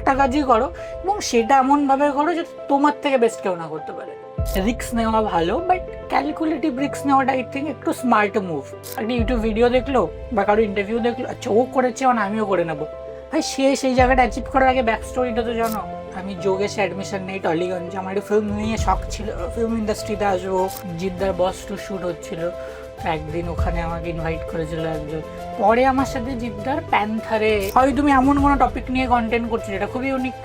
একটা কাজই করো এবং সেটা এমনভাবে করো যে তোমার থেকে বেস্ট কেউ না করতে পারে। রিস্ক নেওয়া ভালো, বাট ক্যালকুলেটিভ রিস্ক নেওয়াটা আই থিঙ্ক একটু স্মার্ট মুভ। একটা ইউটিউব ভিডিও দেখলো বা কারো ইন্টারভিউ দেখলো, আচ্ছা ও করেছে মানে আমিও করে নেবো। ভাই সে সেই জায়গাটা অ্যাচিভ করার আগে ব্যাক স্টোরিটা তো জানো। আমি যোগেশে অ্যাডমিশন নেই টলিগঞ্জে, আমার একটু ফিল্ম নিয়ে শখ ছিল, ফিল্ম ইন্ডাস্ট্রিতে আসবো। জিদ্দার বস টু শ্যুট হচ্ছিল, একদিন ওখানে আমাকে ইনভাইট করেছিল একজন। পরে আমার সাথে জিদ্দার প্যান্থারে হয় তুমি এমন কোনো টপিক নিয়ে কন্টেন্ট করছো যেটা খুবই ইউনিক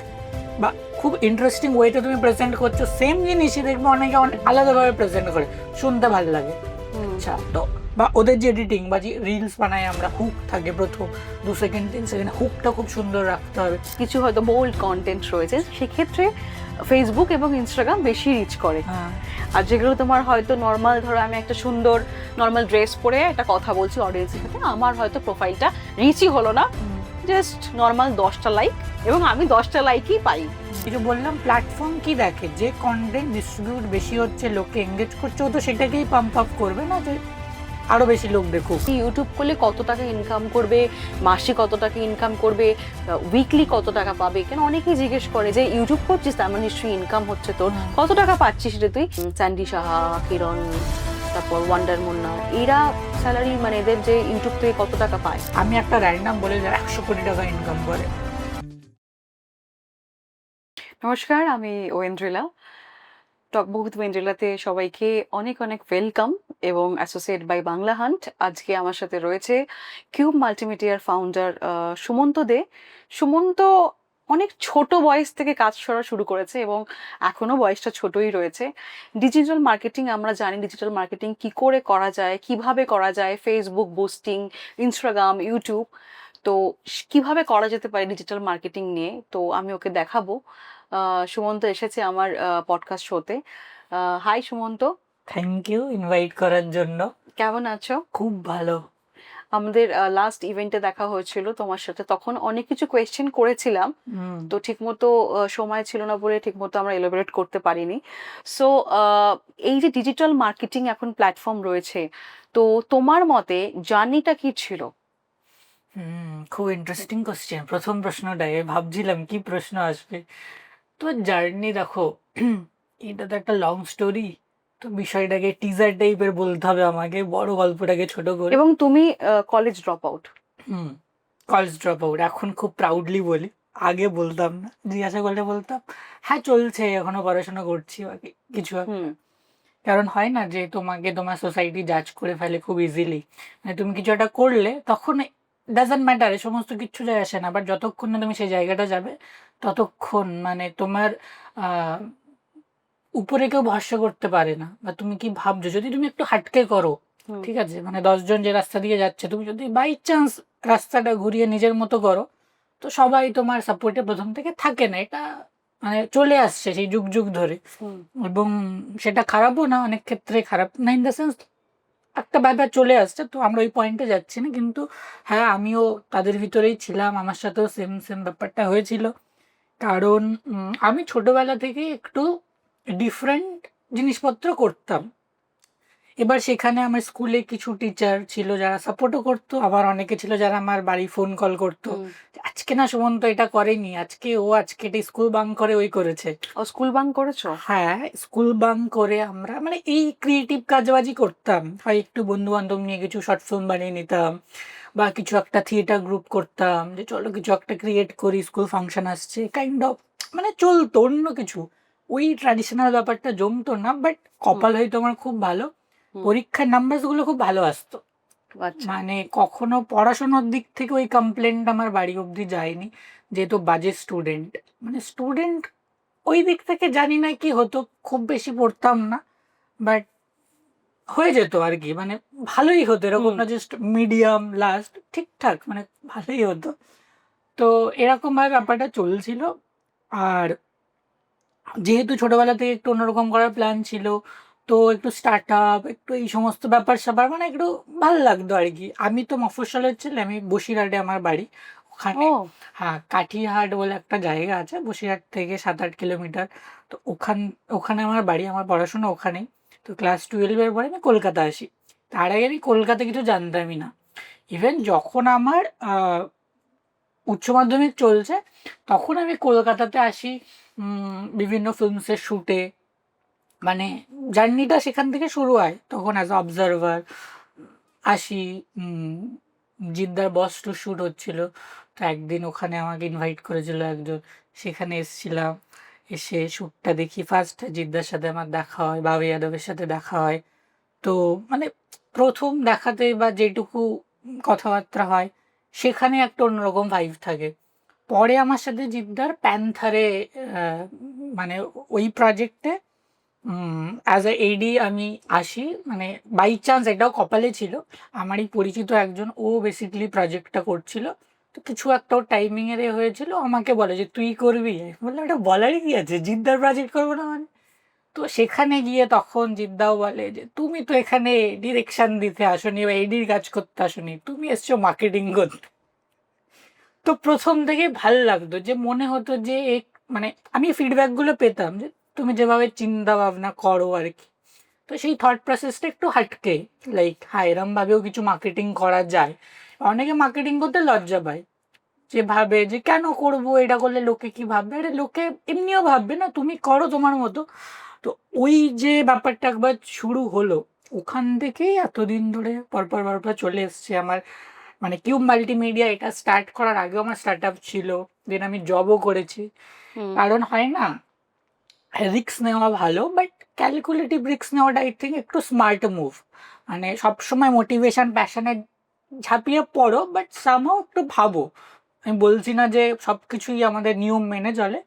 বা খুব ইন্টারেস্টিং ওয়েতে তুমি প্রেজেন্ট করছো, সেম জিনিসই দেখবে অনেকে অনেক আলাদাভাবে প্রেজেন্ট করে, শুনতে ভালো লাগে। আচ্ছা, তো বা ওদের যে এডিটিং বা যে রিলস বানাই আমরা, হুক থাকে প্রথম 2 সেকেন্ড 3 সেকেন্ড, হুকটা খুব সুন্দর রাখতে হবে। কিছু হয়তো বোল্ড কন্টেন্ট রয়েছে, সেক্ষেত্রে ফেসবুক এবং ইনস্টাগ্রাম বেশি রিচ করে। আর যেগুলো তোমার হয়তো নর্মাল, ধরো আমি একটা সুন্দর নর্মাল ড্রেস পরে একটা কথা বলছি অডিয়েন্সের সাথে, আমার হয়তো প্রোফাইলটা রিচই হলো না, জাস্ট নর্মাল 10টা লাইক, এবং আমি 10টা লাইকই পাই। কিছু বললাম, প্ল্যাটফর্ম কি দেখে, যে কন্টেন্ট ডিস্ট্রিবিউট বেশি হচ্ছে, লোকে এঙ্গেজ করছে, ও তো সেটাকেই পাম্প আপ করবে না যে আরো বেশি লোক দেখুক। ইউটিউব করলে কত টাকা ইনকাম করবে, মাসে কত টাকা ইনকাম করবে, উইকলি কত টাকা পাবে, কেন অনেকেই জিজ্ঞেস করে যে ইউটিউব করছিস তার মানে নিশ্চয়ই ইনকাম হচ্ছে তোর, কত টাকা পাচ্ছিস রে তুই? স্যান্ডি সাহা, কিরণ, তারপর ওয়ান্ডার মুন্না, এরা স্যালারি মানে এদের যে ইউটিউব থেকে কত টাকা পায়? আমি একটা র্যান্ডম বলে যারা 100 কোটি টাকা ইনকাম করে। নমস্কার, আমি ওয়েন্দ্রিলা। টকবুক উইথ ওয়েন্দ্রিলাতে সবাইকে অনেক অনেক ওয়েলকাম এবং অ্যাসোসিয়েট বাই বাংলা হান্ট। আজকে আমার সাথে রয়েছে কিউব মাল্টিমিডিয়ার ফাউন্ডার সুমন্ত দে। সুমন্ত অনেক ছোট বয়স থেকে কাজ করা শুরু করেছে এবং এখনও বয়সটা ছোটই রয়েছে। ডিজিটাল মার্কেটিং, আমরা জানি ডিজিটাল মার্কেটিং কী করে করা যায়, কিভাবে করা যায়, ফেসবুক বুস্টিং, ইনস্টাগ্রাম, ইউটিউব, তো কিভাবে করা যেতে পারে ডিজিটাল মার্কেটিং নিয়ে, তো আমি ওকে দেখাবো। সুমন্ত এসেছে আমার পডকাস্ট শোতে। Hi Sumanta. Thank you invite করার জন্য। কেমন আছো? খুব ভালো। আমাদের লাস্ট ইভেন্টে দেখা হয়েছিল তোমার সাথে, তখন অনেক কিছু কোয়েশ্চেন করেছিলাম, তো ঠিকমতো সময় ছিল না বলে ঠিকমতো আমরা এলাবোরেট করতে পারিনি। সো এই যে ডিজিটাল মার্কেটিং এখন প্ল্যাটফর্ম রয়েছে, তো তোমার মতে জার্নিটা কি ছিল? খুব ইন্টারেস্টিং কোশ্চেন। প্রথম প্রশ্নটাই ভাবছিলাম কি প্রশ্ন আসবে। তো জার্নি দেখো, এটা তো একটা লং স্টোরি, তো বিষয়টাকে টিজার টাইপের বলতে হবে আমাকে, বড় গল্পটাকে ছোট করে। এবং তুমি college drop out. College drop out এখন খুব প্রাউডলি বলি, আগে বলতাম না, জিজ্ঞাসা করলে বলতাম হ্যাঁ চলছে এখনো পড়াশোনা করছি বাকি কিছু একটা। কারণ হয় না যে তোমাকে তোমার সোসাইটি জাজ করে ফেলে খুব ইজিলি, মানে তুমি কিছু একটা করলে তখন ডাজন্ট ম্যাটার, এ সমস্ত কিচ্ছু যায় আসে না, বাট যতক্ষণ না তুমি সেই জায়গাটা যাবে ততক্ষণ মানে তোমার উপরে কেউ ভরসা করতে পারে না, বা তুমি কি ভাবছো যদি তুমি একটু হাটকে করো, ঠিক আছে, মানে 10 জন যে রাস্তা দিয়ে যাচ্ছে তুমি যদি বাই চান্স রাস্তাটা ঘুরিয়ে নিজের মতো করো, তো সবাই তোমার সাপোর্টে প্রথম থেকে থাকে না, এটা মানে চলে আসছে সেই যুগ যুগ ধরে। এবং সেটা খারাপও না, অনেক ক্ষেত্রে খারাপ না, ইন দ্য সেন্স একটা ব্যাপার চলে আসছে, তো আমরা ওই পয়েন্টে যাচ্ছি না, কিন্তু হ্যাঁ আমিও তাদের ভিতরেই ছিলাম, আমার সাথেও সেম সেম ব্যাপারটা হয়েছিল। কারণ আমি ছোটবেলা থেকে একটু ডিফারেন্ট জিনিসপত্র করতাম। এবার সেখানে আমার স্কুলে কিছু টিচার ছিল যারা সাপোর্টও করতো, আবার অনেকে ছিল যারা আমার বাড়ি ফোন কল করতো, আজকে না সুমন্ত এটা করেনি, আজকে এটা স্কুল বাঙ্ক করে ওই করেছে। ও স্কুল বাঙ্ক করেছো? হ্যাঁ, স্কুল বাঙ্ক করে আমরা মানে এই ক্রিয়েটিভ কাজবাজি করতাম, হয় একটু বন্ধু বান্ধব নিয়ে কিছু শর্ট ফিল্ম বানিয়ে নিতাম, বা কিছু একটা থিয়েটার গ্রুপ করতাম যে চলো কিছু একটা ক্রিয়েট করি, স্কুল ফাংশন আসছে কাইন্ড অফ, মানে চলতো অন্য কিছু, ওই ট্র্যাডিশনাল ব্যাপারটা জমতো না। বাট কপাল হয়তো আমার খুব ভালো, পরীক্ষার নাম্বারসগুলো খুব ভালো আসতো, মানে কখনো পড়াশোনার দিক থেকে ওই কমপ্লেনটা আমার বাড়ি অবধি যায়নি, যেহেতু বাজে স্টুডেন্ট, মানে স্টুডেন্ট ওই দিক থেকে জানি না কি হতো, খুব বেশি পড়তাম না, বাট হয়ে যেত আর কি, মানে ভালোই হতো, এরকম না জাস্ট মিডিয়াম লাস্ট, ঠিকঠাক মানে ভালোই হতো। তো এরকম ভাবে ব্যাপারটা চলছিল। আর যেহেতু ছোটবেলা থেকে একটু অন্যরকম করার প্ল্যান ছিল, তো একটু স্টার্ট আপ, একটু এই সমস্ত ব্যাপার স্যাপার মানে একটু ভালো লাগতো আর কি। আমি তো মফস্বলের ছেলে, আমি বসিরহাটে আমার বাড়ি, ওখানে হ্যাঁ কাঠিহাট বলে একটা জায়গা আছে, বসিরহাট থেকে 7-8 কিলোমিটার, তো ওখানে আমার বাড়ি, আমার পড়াশোনা ওখানেই। তো ক্লাস 12-এর পরে আমি কলকাতা আসি, তার আগে আমি কলকাতা কিছু জানতামই না। ইভেন যখন আমার উচ্চ মাধ্যমিক চলছে, তখন আমি কলকাতাতে আসি বিভিন্ন ফিল্মসের শ্যুটে। মানে জার্নিটা সেখান থেকে শুরু হয়, তখন অ্যাজ অবজারভার আসি। উম, জিদ্দার বস টু শ্যুট হচ্ছিল, তো একদিন ওখানে আমাকে ইনভাইট করেছিল একজন, সেখানে এসছিলাম। এসে শ্যুটটা দেখি, ফার্স্ট জিদ্দার সাথে আমার দেখা হয়, বাবি যাদবের সাথে দেখা হয়। তো মানে প্রথম দেখাতে বা যেটুকু কথাবার্তা হয়, সেখানে একটা অন্যরকম ভাইব থাকে। পরে আমার সাথে জিদ্দার প্যান্থারে মানে ওই প্রজেক্টে অ্যাজ এ এডি আমি আসি। মানে বাই চান্স, এটাও কপালে ছিল, আমারই পরিচিত একজন, ও বেসিক্যালি প্রজেক্টটা করছিল। তো কিছু একটা ওর টাইমিং এর হয়েছিল, আমাকে বলে যে তুই করবি। আমি বললাম এটা বলারই কি আছে, জিদ্দার প্রজেক্ট করবো না মানে। তো সেখানে গিয়ে তখন জিদ্দাও বলে যে তুমি তো এখানে ডিরেকশন দিতে আসনি বা এডির কাজ করতে আসনি, তুমি এসছো মার্কেটিং করতে। তো প্রথম থেকে ভাল লাগতো, যে মনে হতো যে মানে আমি ফিডব্যাকগুলো পেতাম যে তুমি যেভাবে চিন্তা ভাবনা করো আর কি। তো সেই থট প্রসেসটা একটু হাটকে, লাইক হ্যাঁ এরম ভাবেও কিছু মার্কেটিং করা যায়। অনেকে মার্কেটিং করতে লজ্জা পায়, যে ভাবে যে কেন করব, এটা করলে লোকে কি ভাববে। আরে লোকে এমনিও ভাববে না, তুমি করো তোমার মতো। তো ওই যে ব্যাপারটা একবার শুরু হলো, ওখান থেকেই এতদিন ধরে পরপর পরপর চলে এসছে আমার। মানে কিউব মাল্টিমিডিয়া এটা স্টার্ট করার আগেও আমার স্টার্ট আপ ছিল, দেন আমি জবও করেছি। হুম। কারণ হয় না, রিস্ক নেওয়া ভালো, বাট ক্যালকুলেটিভ রিস্ক নেওয়াটা আই থিঙ্ক একটু স্মার্ট মুভ। মানে সবসময় মোটিভেশন প্যাশনে ঝাঁপিয়ে পড়ো, বাট সামহাও একটু ভাবো। আমি বলছি না যে সব কিছুই আমাদের নিয়ম মেনে চলে,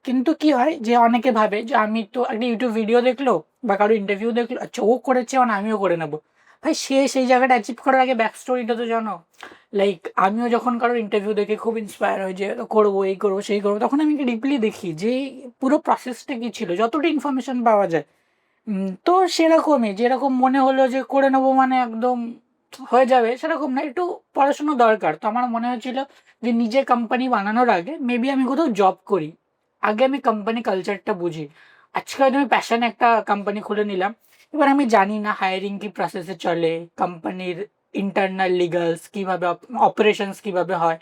কিন্তু কি হয় যে অনেকে ভাবে যে আমি তো একটা ইউটিউব ভিডিও দেখলো বা কারো ইন্টারভিউ দেখলো, আচ্ছা ও করেছে মানে আমিও করে নেবো। ভাই সে সেই জায়গাটা অ্যাচিভ করার আগে ব্যাক স্টোরিটা তো জানো। লাইক আমিও যখন কারোর ইন্টারভিউ দেখে খুব ইন্সপায়ার হই যে করবো, এই করবো সেই করবো, তখন আমি ডিপলি দেখি যে পুরো প্রসেসটা কি ছিল, যতটা ইনফরমেশন পাওয়া যায়। তো সেরকমই, যেরকম মনে হলো যে করে নেবো মানে একদম হয়ে যাবে, সেরকম না, একটু পড়াশোনা দরকার। তো আমার মনে হয়েছিল যে নিজে কোম্পানি বানানোর আগে মেবি আমি কোথাও জব করি, আগে আমি কোম্পানি কালচারটা বুঝি। আজকে হয়তো আমি প্যাশনে একটা কোম্পানি খুলে নিলাম, এবার আমি জানি না হায়ারিং কি প্রসেসে চলে, কোম্পানির ইন্টারনাল লিগালস কিভাবে, অপারেশনস কিভাবে হয়,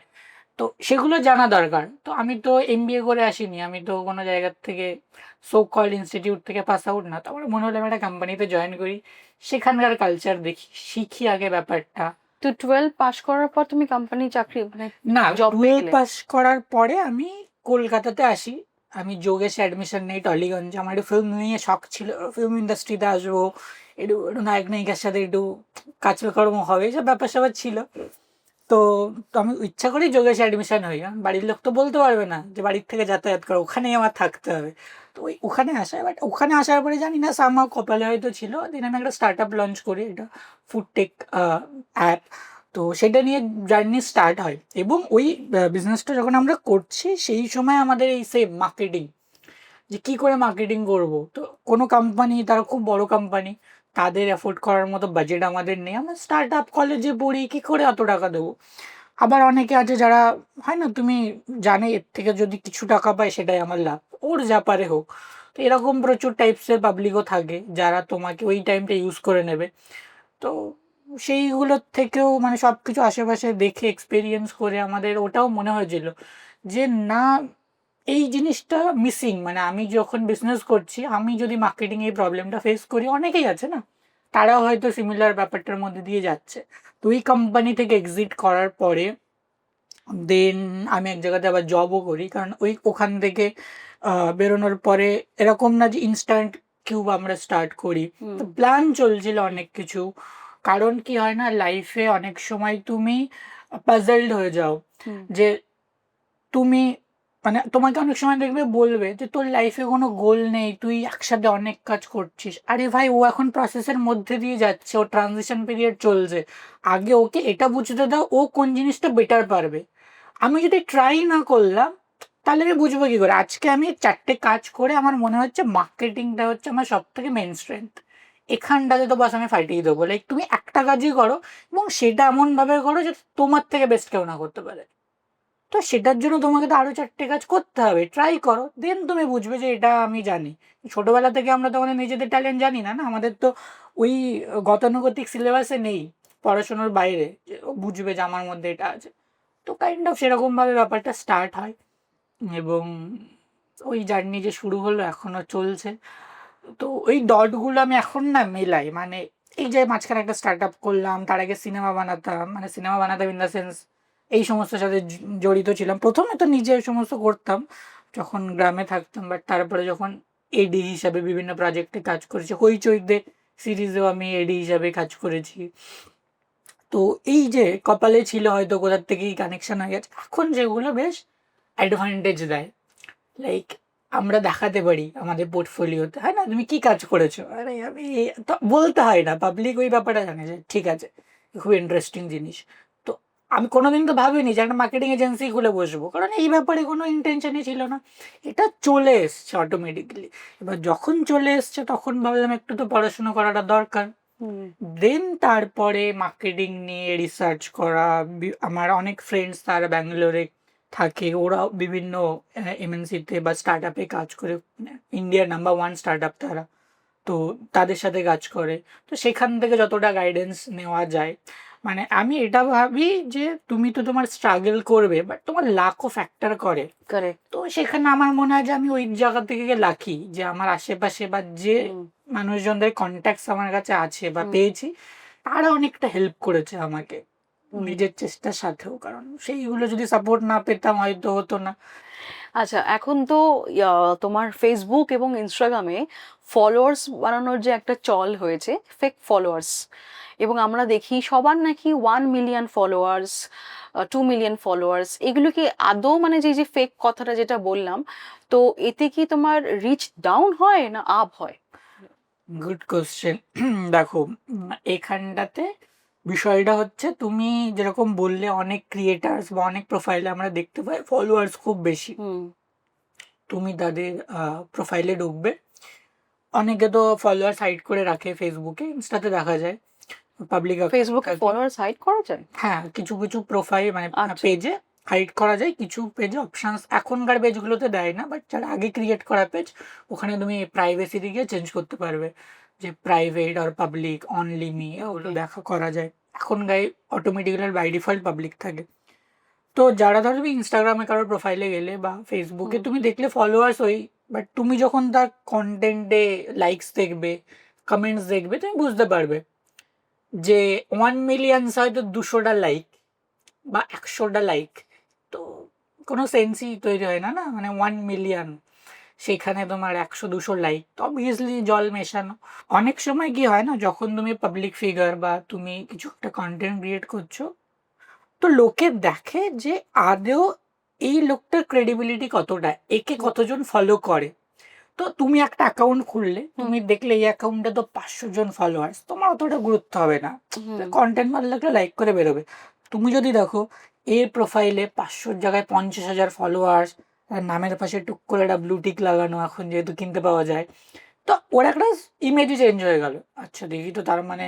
তো সেগুলো জানা দরকার। তো আমি তো এমবিএ করে আসিনি, আমি তো কোনো জায়গার থেকে সো কল ইনস্টিটিউট থেকে পাস আউট না। তো আমার মনে হলো আমি একটা কোম্পানিতে জয়েন করি, সেখানকার কালচার দেখি, শিখি আগে ব্যাপারটা। তো 12 পাশ করার পর তুমি কোম্পানি চাকরি মানে না, জব পেয়ে 12 গেলে? পাস করার পরে আমি কলকাতাতে আসি। আমি যোগেশে অ্যাডমিশন নেই টলিগঞ্জে। আমার একটু ফিল্ম নিয়ে শখ ছিল, ফিল্ম ইন্ডাস্ট্রিতে আসবো, একটু একটু নায়ক নায়িকার সাথে একটু কাজকর্ম হবে, এসব ব্যাপার স্যাপার ছিল। তো তো আমি ইচ্ছা করেই যোগেশে অ্যাডমিশন হই, কারণ বাড়ির লোক তো বলতে পারবে না যে বাড়ির থেকে যাতায়াত করো, ওখানেই আমার থাকতে হবে। তো ওই ওখানে আসা, বাট ওখানে আসার পরে জানি না সামহাও কপালে হয়তো ছিল, দেন আমি একটা স্টার্ট আপ লঞ্চ করি, এটা ফুড টেক অ্যাপ। তো সেটা নিয়ে জার্নি স্টার্ট হয়, এবং ওই বিজনেসটা যখন আমরা করছি সেই সময় আমাদের এই সেম মার্কেটিং, যে কি করে মার্কেটিং করব। তো কোনো কোম্পানি, তারা খুব বড় কোম্পানি, তাদের অ্যাফোর্ড করার মতো বাজেট আমাদের নেই, আমরা স্টার্ট আপ কলেজে পড়ি, কী করে অত টাকা দেবো। আবার অনেকে আছে যারা, হয় না তুমি জানে এর থেকে যদি কিছু টাকা পায় সেটাই আমার লাভ, ওর যা পারে হোক। তো এরকম প্রচুর টাইপসের পাবলিকও থাকে যারা তোমাকে ওই টাইমটা ইউজ করে নেবে। তো সেইগুলোর থেকেও মানে সব কিছু আশেপাশে দেখে এক্সপিরিয়েন্স করে আমাদের ওটাও মনে হয়েছিল যে না, এই জিনিসটা মিসিং। মানে আমি যখন বিজনেস করছি, আমি যদি মার্কেটিং এই প্রবলেমটা ফেস করি, অনেকেই আছে না, তারাও হয়তো সিমিলার ব্যাপারটার মধ্যে দিয়ে যাচ্ছে। তো ওই কোম্পানি থেকে এক্সিট করার পরে দেন আমি এক জায়গাতে আবার জবও করি, কারণ ওখান থেকে বেরোনোর পরে এরকম না যে ইনস্ট্যান্ট কিউব আমরা স্টার্ট করি। হুম। তো প্ল্যান চলছিল অনেক কিছু। কারণ কি হয় না, লাইফে অনেক সময় তুমি পাজলড হয়ে যাও, হুম। যে তুমি মানে তোমাকে অনেক সময় দেখবে বলবে যে তোর লাইফে কোনো গোল নেই, তুই একসাথে অনেক কাজ করছিস। আরে ভাই, ও এখন প্রসেসের মধ্যে দিয়ে যাচ্ছে, ও ট্রানজিশন পিরিয়ড চলছে, আগে ওকে এটা বুঝতে দাও ও কোন জিনিসটা বেটার পারবে। আমি যদি ট্রাই না করলাম, তাহলে আমি বুঝবো কি করে। আজকে আমি 4টে কাজ করে আমার মনে হচ্ছে মার্কেটিংটা হচ্ছে আমার সব থেকে মেন স্ট্রেংথ, এখানটাতে তো বাস আমি ফাটিয়ে দেবো। লাইক তুমি একটা কাজই করো, এবং সেটা এমনভাবে করো যে তোমার থেকে বেস্ট কেউ না করতে পারে। তো সেটার জন্য তোমাকে তো আরো 4টে কাজ করতে হবে, ট্রাই করো, দেন তুমি বুঝবে যে এটা আমি জানি। ছোটবেলা থেকে আমরা তো আমাদের নিজেদের ট্যালেন্ট জানি না, না আমাদের তো ওই গতানুগতিক সিলেবাসে নেই, পড়াশোনার বাইরে যে ও বুঝবে যে আমার মধ্যে এটা আছে। তো তো কাইন্ড অফ সেরকমভাবে ব্যাপারটা স্টার্ট হয় এবং ওই জার্নি যে শুরু হলো এখনো চলছে। তো ওই ডটগুলো আমি এখন না মেলাই, মানে এই যে মাঝখানে একটা স্টার্ট আপ করলাম, তার আগে সিনেমা বানাতাম, মানে সিনেমা বানাতাম ইন দ্য সেন্স এই সমস্যার সাথে জড়িত ছিলাম। প্রথমে তো নিজে এই সমস্ত করতাম যখন গ্রামে থাকতাম, বাট তারপরে যখন এডি হিসাবে বিভিন্ন প্রজেক্টে কাজ করেছি, হইচইতে সিরিজেও আমি এডি হিসাবে কাজ করেছি। তো এই যে কপালে ছিল হয়তো কোথার থেকেই কানেকশন হয়ে গেছে, এখন যেগুলো বেশ অ্যাডভান্টেজ দেয়, লাইক আমরা দেখাতে পারি আমাদের পোর্টফোলিওতে, হয় না তুমি কি কাজ করেছো, আরে আমি তো বলতে হয় না, পাবলিক ওই ব্যাপারটা জানে যে ঠিক আছে খুব ইন্টারেস্টিং জিনিস। তো আমি কোনোদিন তো ভাবিনি যে একটা মার্কেটিং এজেন্সি খুলে বসবো, কারণ এই ব্যাপারে কোনো ইন্টেনশনই ছিল না, এটা চলে এসছে অটোমেটিক্যালি। এবার যখন চলে এসছে তখন ভাবলাম একটু তো পড়াশোনা করাটা দরকার। দেন তারপরে মার্কেটিং নিয়ে রিসার্চ করা, আমার অনেক ফ্রেন্ডস তারা ব্যাঙ্গালোরে থাকে, ওরা বিভিন্ন এমএনসিতে বা স্টার্ট আপে কাজ করে, ইন্ডিয়ার নাম্বার 1 স্টার্ট আপ তারা, তো তাদের সাথে কাজ করে। তো সেখান থেকে যতটা গাইডেন্স নেওয়া যায়, মানে আমি এটা ভাবি যে তুমি তো তোমার স্ট্রাগল করবে, বাট তোমার লাকও ফ্যাক্টর করে। কারেক্ট। তো সেখানে আমার মনে হয় যে আমি ওই জায়গা থেকে লাকি যে আমার আশেপাশে বা যে মানুষজনদের কন্ট্যাক্টস আমার কাছে আছে বা পেয়েছি, তারা অনেকটা হেল্প করেছে আমাকে নিজের চেষ্টার সাথেও, কারণ সেইগুলো যদি সাপোর্ট না পেতাম হয়তো হতো না। আচ্ছা, এখন তো তোমার ফেসবুক এবং ইনস্টাগ্রামে ফলোয়ার্স বানানোর যে একটা চল হয়েছে, ফেক ফলোয়ার্স, এবং আমরা দেখি সবার নাকি 1 মিলিয়ন ফলোয়ার্স, 2 মিলিয়ন ফলোয়ার্স, এগুলো কি আদৌ মানে যে ফেক কথাটা যেটা বললাম, তো এতে কি তোমার রিচ ডাউন হয় না আপ হয়? Good question. দেখো, এখানটাতে বিষয়টা হচ্ছে তুমি যেরকম বললে অনেক ক্রিয়েটার্স বা অনেক প্রোফাইলে আমরা দেখতে পাই ফলোয়ার্স খুব বেশি। তুমি তাদের প্রোফাইলে ঢুকবে, অনেকে তো ফলোয়ার্স হাইড করে রাখে, ফেসবুকে ইনস্টাতে দেখা যায় পাবলিক ফেসবুকে ফলোয়ার্স হাইড করা যায়? হ্যাঁ, কিছু কিছু প্রোফাইল মানে আচ্ছা। পেজে হাইড করা যায়, কিছু পেজে অপশনস এখনকার পেজগুলোতে দেয় না, বাট যারা আগে ক্রিয়েট করা পেজ ওখানে তুমি প্রাইভেসি দিকে চেঞ্জ করতে পারবে যে প্রাইভেট আর পাবলিক, অনলি মি, ওগুলো দেখা করা যায়। এখনকার অটোমেটিক্যালি বাই ডিফল্ট পাবলিক থাকে। তো যারা ধরো তুমি ইনস্টাগ্রামে কারোর প্রোফাইলে গেলে বা ফেসবুকে তুমি দেখলে ফলোয়ার্স ওই, বাট তুমি যখন তার কন্টেন্টে লাইকস দেখবে, কমেন্টস দেখবে, তুমি বুঝতে পারবে যে 1 মিলিয়ন হয়তো 200টা লাইক বা 100টা লাইক, তো কোনো সেন্সই তৈরি হয় না, না মানে 1 মিলিয়ন, সেখানে তোমার 100-200 লাইক, তো অবভিয়াসলি জল মেশানো। অনেক সময় কি হয় না, যখন তুমি পাবলিক ফিগার বা তুমি কিছু একটা কন্টেন্ট ক্রিয়েট করছো, তো লোকে দেখে যে আদেও এই লোকটার ক্রেডিবিলিটি কতটা, একে কতজন ফলো করে। তো তুমি একটা অ্যাকাউন্ট খুললে, তুমি দেখলে এই অ্যাকাউন্টে তো 500 জন ফলোয়ার্স, তোমার অতটা গুরুত্ব হবে না, কন্টেন্ট ভালো লাগলে লাইক করে বেরোবে। তুমি যদি দেখো এর প্রোফাইলে 500 জায়গায় 50,000 ফলোয়ার্স, নামের পাশে টুক করে একটা ব্লু টিক লাগানো, এখন যেহেতু কিনতে পাওয়া যায়, তো ওর একটা ইমেজই চেঞ্জ হয়ে গেল। আচ্ছা দেখি তো, তার মানে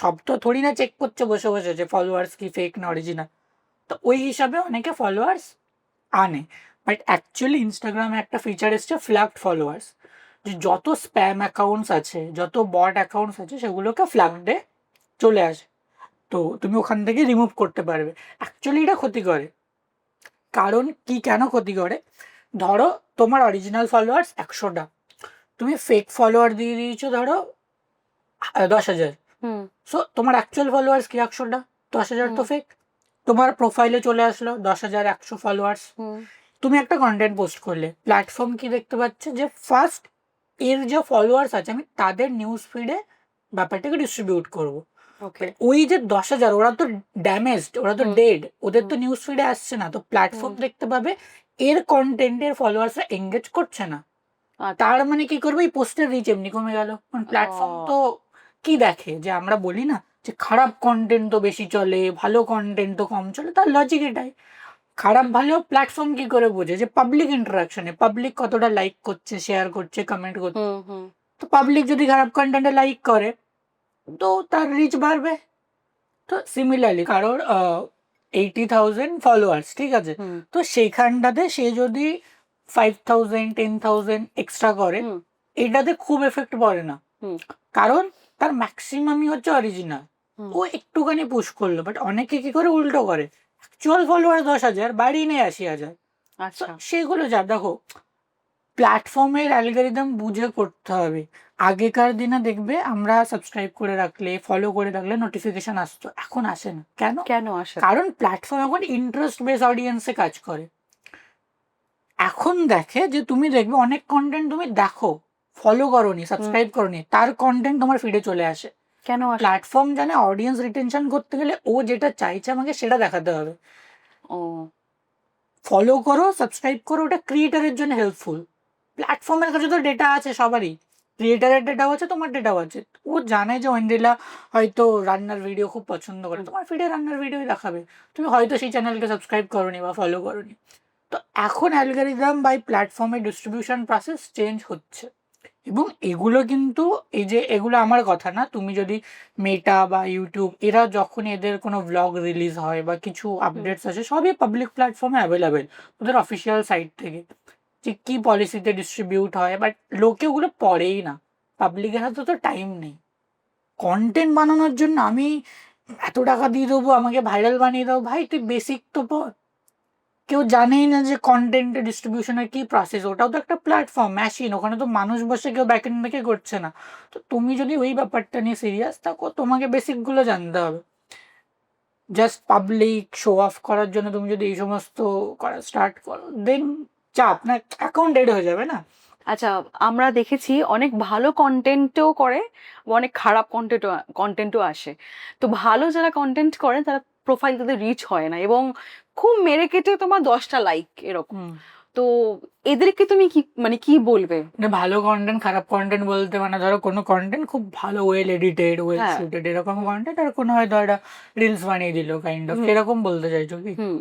সব তো থোড়ি না চেক করছে বসে বসে যে ফলোয়ার্স কি ফেক না অরিজিনাল, তো ওই হিসাবে অনেকে ফলোয়ার্স আনে। বাট অ্যাকচুয়ালি ইনস্টাগ্রামে একটা ফিচার এসছে ফ্ল্যাগড ফলোয়ার্স, যে যত স্প্যাম অ্যাকাউন্টস আছে, যত বট অ্যাকাউন্টস আছে, সেগুলোকে ফ্ল্যাগডে চলে আসে, তো তুমি ওখান থেকে রিমুভ করতে পারবে। অ্যাকচুয়ালি এটা ক্ষতি করে, কারণ কি কেন ক্ষতি করে, ধরো তোমার অরিজিনাল ফলোয়ার্স 100টা, তুমি ফেক ফলোয়ার দিয়ে দিয়েছো ধরো 10,000, সো তোমার অ্যাকচুয়াল ফলোয়ার্স কি 100টা, 10,000 তো ফেক। তোমার প্রোফাইলে চলে আসলো 10,100 ফলোয়ার্স, তুমি একটা কন্টেন্ট পোস্ট করলে, প্ল্যাটফর্ম কি দেখতে পাচ্ছে যে ফার্স্ট এর যে ফলোয়ার্স আছে আমি তাদের নিউজ ফিডে ব্যাপারটাকে ডিস্ট্রিবিউট করবো। ওকে। ওই যে 10,000 ওরা তো ড্যামেজড, ওরা তো ডেড, ওদের তো নিউজ ফিডে আসছে না, তো প্ল্যাটফর্ম দেখতে পাবে এর কন্টেন্টের ফলোয়ার্সরা এঙ্গেজ করছে না, তার মানে কি করবে, এই পোস্টের রিচ এমনি কমে গেল। প্ল্যাটফর্ম তো কি দেখে, যে আমরা বলি না যে খারাপ কন্টেন্ট তো বেশি চলে, ভালো কন্টেন্ট তো কম চলে, তার লজিক এটাই। খারাপ ভালো প্ল্যাটফর্ম কি করে বোঝে, যে পাবলিক ইন্টারাকশনে পাবলিক কতটা লাইক করছে, শেয়ার করছে, কমেন্ট করছে, তো পাবলিক যদি খারাপ কন্টেন্টে লাইক করে তো তার রিচ বাড়বে। তো সিমিলারলি কারোর 80,000 ফলোয়ার্স, ঠিক আছে, তো সেইখানটাতে সে যদি 5,000 10,000 এক্সট্রা করে, এটাতে খুব এফেক্ট পড়ে না, কারণ তার ম্যাক্সিমামই হচ্ছে অরিজিনাল, ও একটুখানি পুশ করলো। বাট অনেকে কি করে উল্টো করে, অ্যাকচুয়াল ফলোয়ার 10,000, বাড়ি নেই 80,000। তো আচ্ছা। সেগুলো যা দেখো, প্ল্যাটফর্মের অ্যালগরিদম বুঝে করতে হবে। আগেকার দিনে দেখবে আমরা সাবস্ক্রাইব করে রাখলে, ফলো করে রাখলে নোটিফিকেশন আসতো, এখন আসে না। কেন? কেন আসে? কারণ প্ল্যাটফর্ম এখন ইন্টারেস্ট বেস অডিয়েন্সে কাজ করে। এখন দেখে যে তুমি দেখবে অনেক কন্টেন্ট তুমি দেখো, ফলো করোনি, সাবস্ক্রাইব করোনি, তার কন্টেন্ট তোমার ফিডে চলে আসে। কেন আসে? প্ল্যাটফর্ম জানে অডিয়েন্স রিটেনশন করতে গেলে ও যেটা চাইছে আমাকে সেটা দেখাতে হবে। ও ফলো করো, সাবস্ক্রাইব করো, ওটা ক্রিয়েটারের জন্য হেল্পফুল। প্ল্যাটফর্মের কাছে তো ডেটা আছে সবারই, ক্রিয়েটারের ডেটাও আছে, তোমার ডেটাও আছে। ও জানে যে ওয়েন্ড্রিলা হয়তো রান্নার ভিডিও খুব পছন্দ করে, তোমার ফিডে রান্নার ভিডিওই দেখাবে, তুমি হয়তো সেই চ্যানেলকে সাবস্ক্রাইব করোনি বা ফলো করোনি। তো এখন অ্যালগরিদম বাই প্ল্যাটফর্মের ডিস্ট্রিবিউশন প্রসেস চেঞ্জ হচ্ছে। এবং এগুলো কিন্তু, এই যে এগুলো আমার কথা না, তুমি যদি মেটা বা ইউটিউব, এরা যখন এদের কোনো ব্লগ রিলিজ হয় বা কিছু আপডেটস আসে, সবই পাবলিক প্ল্যাটফর্মে অ্যাভেলেবেল, ওদের অফিসিয়াল সাইট থেকে, যে কী পলিসিতে ডিস্ট্রিবিউট হয়। বাট লোকে ওগুলো পড়েই না, পাবলিকের হাতে তো টাইম নেই। কন্টেন্ট বানানোর জন্য আমি এত টাকা দিয়ে দেবো, আমাকে ভাইরাল বানিয়ে দাও, ভাই তুই বেসিক তো পড়। কেউ জানেই না যে কন্টেন্ট ডিস্ট্রিবিউশনের কি প্রসেস, ওটাও তো একটা প্ল্যাটফর্ম, মেশিন, ওখানে তো মানুষ বসে কেউ ব্যাকএন্ড থেকে করছে না। তো তুমি যদি ওই ব্যাপারটা নিয়ে সিরিয়াস থাকো, তোমাকে বেসিকগুলো জানতে হবে। জাস্ট পাবলিক শো অফ করার জন্য তুমি যদি এই সমস্ত করা স্টার্ট করো, দেন চাপ না, অ্যাকাউন্ট ডেড হয়ে যাবে না। আচ্ছা, আমরা দেখেছি অনেক ভালো কন্টেন্টও করে, অনেক খারাপ কন্টেন্টও আসে। তো ভালো যারা কন্টেন্ট করে তারা প্রোফাইল তাদের রিচ হয় না, এবং খুব মেরে কেটে তোমার 10টা লাইক এরকম। তো এদেরকে তুমি কি মানে কি বলবে? মানে ভালো কন্টেন্ট, খারাপ কন্টেন্ট বলতে মানে ধরো কোনো কন্টেন্ট খুব ভালো, ওয়েল এডিটেড, ওয়েল হ্যাঁ। শুটেড, এরকম কন্টেন্ট, আর কোনো হয়তো একটা রিলস বানিয়ে দিল কাইন্ড অফ, এরকম বলতে চাইছো কি? হুম।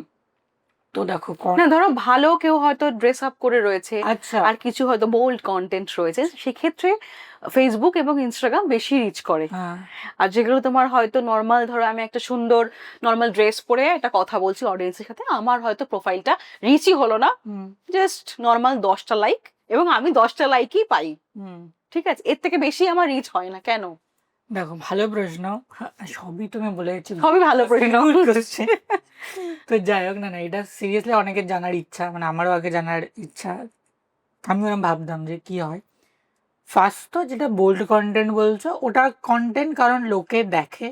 তো দেখো না, ধরো ভালো কেউ হয়তো ড্রেস আপ করে রয়েছে, আচ্ছা, আর কিছু হয়তো বোল্ড কন্টেন্ট রয়েছে, সেক্ষেত্রে ফেসবুক এবং ইনস্টাগ্রাম বেশি রিচ করে। হ্যাঁ, আর যেগুলো তোমার হয়তো নর্মাল, ধরো আমি একটা সুন্দর নর্মাল ড্রেস পরে একটা কথা বলছি অডিয়েন্সের সাথে, আমার হয়তো প্রোফাইলটা রিচই হলো না, জাস্ট নর্মাল 10টা লাইক, এবং আমি 10টা লাইকই পাই, ঠিক আছে, এর থেকে বেশি আমার রিচ হয় না, কেন? দেখো ভালো প্রশ্ন। সবই তুমি বলেছি, সবই ভালো প্রশ্ন। তো যাই হোক, না না, এটা সিরিয়াসলি অনেকের জানার ইচ্ছা, মানে আমারও আগে জানার ইচ্ছা। আমি ওরকম ভাবতাম যে কি হয়। ফার্স্ট তো যেটা বোল্ড কন্টেন্ট বলছো, ওটা কন্টেন্ট কারণ লোকে দেখে।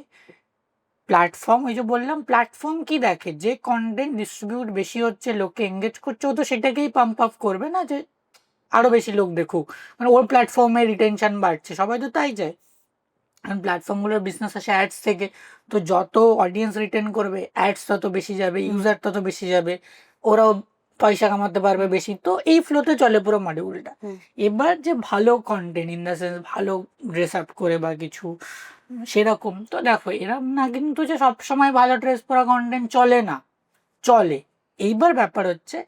প্ল্যাটফর্ম, ওই যে বললাম, প্ল্যাটফর্ম কি দেখে, যে কন্টেন্ট ডিস্ট্রিবিউট বেশি হচ্ছে, লোকে এঙ্গেজ করছে, ও তো সেটাকেই পাম্প আপ করবে না, যে আরো বেশি লোক দেখুক, মানে ওর প্ল্যাটফর্মে রিটেনশন বাড়ছে, সবাই তো তাই চায়। কারণ প্ল্যাটফর্মগুলোর বিজনেস আসে অ্যাডস থেকে, তো যত অডিয়েন্স রিটেন করবে, অ্যাডস তত বেশি যাবে, ইউজার তত বেশি যাবে, ওরাও পয়সা কামাতে পারবে বেশি। তো এই ফ্লোতে চলে পুরো মডিউলটা। এবার যে ভালো কন্টেন্ট, ইন দ্য সেন্স ভালো ড্রেস আপ করে বা কিছু সেরকম, তো দেখো এরকম না কিন্তু যে সবসময় ভালো ড্রেস পরা কন্টেন্ট চলে না, চলে। এইবার ব্যাপার হচ্ছে,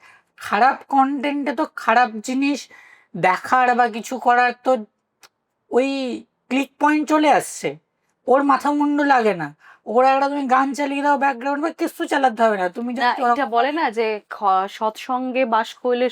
খারাপ কন্টেন্টে তো খারাপ জিনিস দেখার বা কিছু করার তো ওই ক্লিক পয়েন্ট চলে আসছে, ওর মাথা মুন্ডু লাগে না। ওরা একটা তুমি গান চালিয়ে দাও ব্যাকগ্রাউন্ড, বা কিছু চালাতে হবে না, তুমি না, এটা বলে না যে সৎসঙ্গে বাস করলে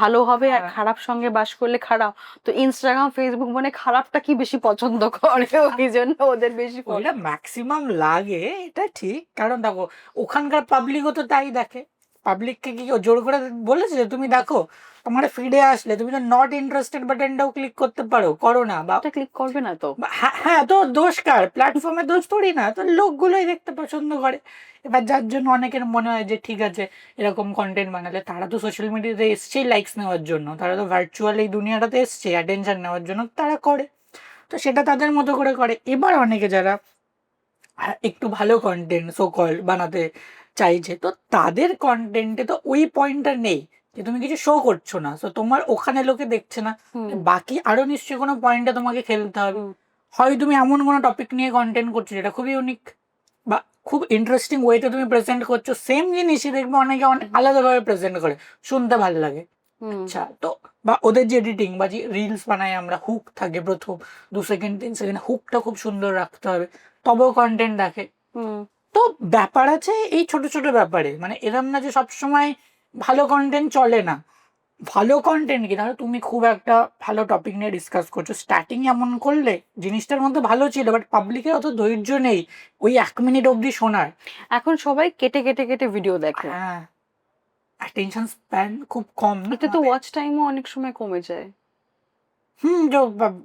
ভালো হবে, আর হ্যাঁ। খারাপ সঙ্গে বাস করলে খারাপ। তো ইনস্টাগ্রাম ফেসবুক মানে খারাপটা কি বেশি পছন্দ করে, ওই জন্য ওদের বেশি ওইটা ম্যাক্সিমাম লাগে, এটা ঠিক। কারণ দেখো ওখানকার পাবলিকও তো তাই দেখে। পাবলিককে কি কেউ জোর করে বলেছে যে তুমি দেখো, তোমার ফিডে আসলে তুমি তো নট ইন্টারেস্টেড বাটনটাও ক্লিক করতে পারো, করো না, বা ক্লিক করবে না তো। হ্যাঁ হ্যাঁ, তো দোষ কার? প্ল্যাটফর্মের দোষ থোড়ি না, তো লোকগুলোই দেখতে পছন্দ করে। এবার যার জন্য অনেকের মনে হয় যে ঠিক আছে, এরকম কন্টেন্ট বানালে, তারা তো সোশ্যাল মিডিয়াতে এসছেই লাইকস নেওয়ার জন্য, তারা তো ভার্চুয়াল এই দুনিয়াটাতে এসছে অ্যাটেনশন নেওয়ার জন্য, তারা করে। তো সেটা তাদের মতো করে করে। এবার অনেকে যারা একটু ভালো কন্টেন্ট সো কল বানাতে চাইছে, তো তাদের কন্টেন্টে তো ওই পয়েন্টটা নেই যে তুমি কিছু শো করছো না, তো তোমার ওখানে লোকে দেখছে না। বাকি আরো নিশ্চয়ই কোনো পয়েন্টে তোমাকে খেলতে হবে। হয় তুমি এমন কোনো টপিক নিয়ে কন্টেন্ট করছো যেটা খুবই ইউনিক বা খুব ইন্টারেস্টিং ওয়েতে তুমি প্রেজেন্ট করছো, সেম জিনিসই দেখবে অনেকে অনেক আলাদাভাবে প্রেজেন্ট করে, শুনতে ভালো লাগে। আচ্ছা, তো বা ওদের যে এডিটিং বা যে রিলস বানাই আমরা, হুক থাকে প্রথম 2 সেকেন্ড 3 সেকেন্ড, হুকটা খুব সুন্দর রাখতে হবে, তবেও কন্টেন্ট দেখে। তো ব্যাপার আছে এই ছোট ছোট ব্যাপারে, মানে এরম না যে সবসময় ভালো কন্টেন্ট চলে না। ভালো কন্টেন্ট কি, তাহলে তুমি খুব একটা ভালো টপিক নিয়ে ডিসকাস করছো, স্টার্টিং এমন করলে জিনিসটার মধ্যে ভালো ছিল, বাট পাবলিকের অত ধৈর্য নেই ওই 1 মিনিট অবধি শোনার। এখন সবাই কেটে কেটে কেটে ভিডিও দেখে, হ্যাঁ, অ্যাটেনশন স্প্যান খুব কম না এতে তো ওয়াচ টাইমও অনেক সময় কমে যায়।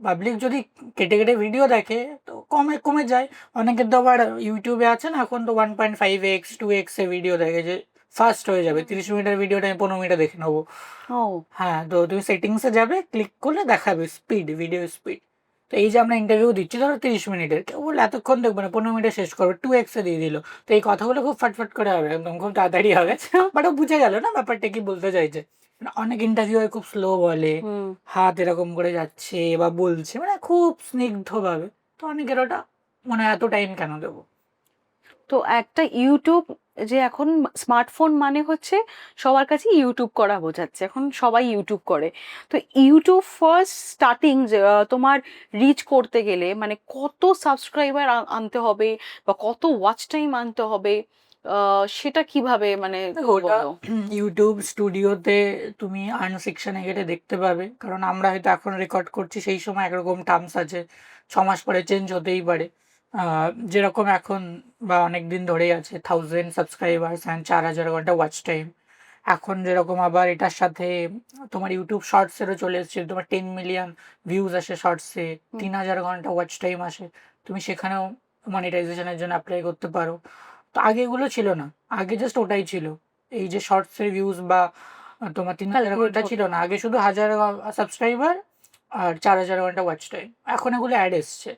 পাবলিক যদি কেটে কেটে ভিডিও দেখে তো কমে কমে যায়। অনেকের তো আবার ইউটিউবে আছে না এখন, তো 1.5x 2x এ ভিডিও দেখে, যে ফাস্ট হয়ে যাবে, 30 মিনিটের ভিডিওটা আমি 15 মিনিটে দেখে নেবো। ও, হ্যাঁ, তো তুমি সেটিংসে যাবে, ক্লিক করলে দেখাবে স্পিড, ভিডিও স্পিড। তো এই যে আমরা ইন্টারভিউ দিচ্ছি ধরো 30 মিনিটের, কেউ বলে এতক্ষণ দেখবো না, 15 মিনিটে শেষ করবে, 2x এ দিয়ে দিল। তো এই কথাগুলো খুব ফাটফাট করে হবে, একদম খুব তাড়াতাড়ি হবে। আচ্ছা। বাট ও বুঝে গেল না ব্যাপারটা কি বলতে চাইছে। মানে অনেক ইন্টারভিউ খুব স্লো বলে, হুম। হাত এরকম করে যাচ্ছে বা বলছে, মানে খুব স্নিগ্ধভাবে। তো অনেকের ওটা মানে এত টাইম কেন দেবো। তো একটা ইউটিউব, যে এখন স্মার্টফোন মানে হচ্ছে সবার কাছে ইউটিউব করা বোঝাচ্ছে, এখন সবাই ইউটিউব করে। তো ইউটিউব ফার্স্ট স্টার্টিং তোমার রিচ করতে গেলে মানে কত সাবস্ক্রাইবার আনতে হবে বা কত ওয়াচ টাইম আনতে হবে, সেটা কিভাবে মানে দেখো ওটা বলো। ইউটিউব স্টুডিওতে তুমি আর্ন সেকশনে গেলে দেখতে পাবে, কারণ আমরা হয়তো এখন রেকর্ড করছি, সেই সময় একরকম টার্মস আছে, 6 মাস পরে চেঞ্জ হতেই পারে। যেরকম এখন বা অনেক দিন ধরেই আছে 1000 সাবস্ক্রাইবার্স অ্যান্ড 4000 ঘন্টা ওয়াচ টাইম। এখন যেরকম আবার এটার সাথে তোমার ইউটিউব শর্টসেরও চলে এসেছে, তোমার 10 মিলিয়ন ভিউজ আসে শর্টসে, 3000 ঘন্টা ওয়াচ টাইম আসে, তুমি সেখানেও মনিটাইজেশনের জন্য অ্যাপ্লাই করতে পারো। তো আগে এগুলো ছিল না, আগে জাস্ট ওটাই ছিল, এই যে শর্টসের ভিউজ বা তোমার 3000 ঘন্টা ছিল না, আগে শুধু 1000 সাবস্ক্রাইবার আর 4000 ঘন্টা ওয়াচ টাইম। এখন এগুলো অ্যাড এসছে।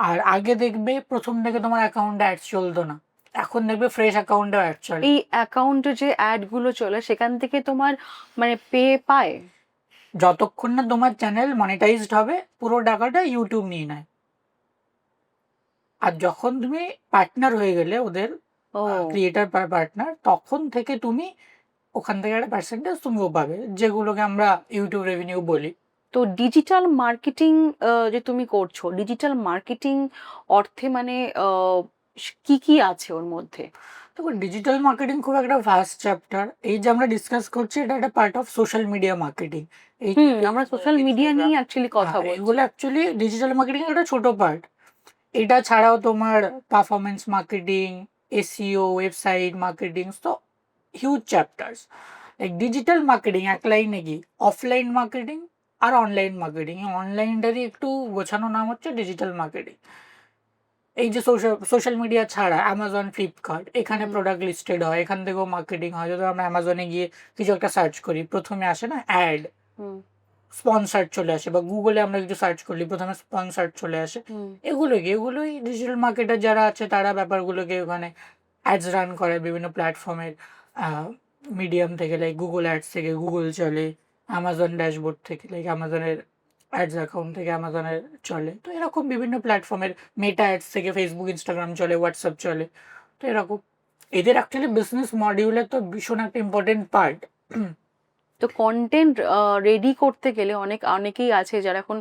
আর আগে দেখবে প্রথম থেকে তোমার অ্যাকাউন্টে অ্যাড চলতো না, এখন দেখবে ফ্রেশ অ্যাকাউন্টে অ্যাড চলে। এই অ্যাকাউন্টে যে অ্যাড গুলো চলে সেখান থেকে তোমার মানে পে পায়? যতক্ষণ না তোমার চ্যানেল মনিটাইজড হবে পুরো টাকাটা ইউটিউব নিয়ে নেয়। আর যখন তুমি পার্টনার হয়ে গেলে ওদের, ও, ক্রিয়েটার পার্টনার, তখন থেকে তুমি ওখান থেকে একটা পার্সেন্টেজ তুমিও পাবে, যেগুলোকে আমরা ইউটিউব রেভিনিউ বলি। তো ডিজিটাল মার্কেটিং যে তুমি করছো, ডিজিটাল মার্কেটিং অর্থে মানে কি কি আছে ওর মধ্যে? দেখো ডিজিটাল মার্কেটিং খুব একটা ভাস্ট চ্যাপ্টার, এই যে আমরা ডিসকাস করছি এটা একটা part of social media marketing. এই আমরা সোশ্যাল মিডিয়া ইনস্টাগ্রাম, নিয়ে অ্যাকচুয়ালি কথা বলছি। এগুলো অ্যাকচুয়ালি ডিজিটাল মার্কেটিং একটা ছোট পার্ট। এটা ছাড়াও তোমার performance marketing, SEO, website marketing, তো huge chapters. Like digital marketing এক লাইনে কি, অফলাইন মার্কেটিং আর অনলাইন মার্কেটিং। অনলাইনটারই একটু গোছানো নাম হচ্ছে ডিজিটাল মার্কেটিং। এই যে সোশ্যাল মিডিয়া ছাড়া অ্যামাজন, ফ্লিপকার্ট, এখানে হুম। প্রোডাক্ট লিস্টেড হয়, এখান থেকেও মার্কেটিং হয়। যদি আমরা অ্যামাজনে গিয়ে কিছু একটা সার্চ করি, প্রথমে আসে না অ্যাড, হুম। স্পন্সার্ড চলে আসে, বা গুগলে আমরা কিছু সার্চ করলি প্রথমে স্পন্সার্ড চলে আসে। হুম। এগুলোই ডিজিটাল মার্কেটার যারা আছে তারা ব্যাপারগুলোকে ওখানে অ্যাডস রান করে বিভিন্ন প্ল্যাটফর্মের মিডিয়াম থেকে, লাইক গুগল অ্যাডস থেকে গুগল চলে, অ্যামাজন ড্যাশবোর্ড থেকে লাইক অ্যামাজনের অ্যাডস অ্যাকাউন্ট থেকে অ্যামাজনের চলে। তো এরকম বিভিন্ন প্ল্যাটফর্মের মেটা অ্যাডস থেকে ফেসবুক, ইনস্টাগ্রাম চলে, হোয়াটসঅ্যাপ চলে। তো এরকম এদের অ্যাকচুয়ালি বিজনেস মডিউলের তো ভীষণ একটা ইম্পর্টেন্ট পার্ট। তো কন্টেন্ট রেডি করতে গেলে অনেকেই আছে যারা এখন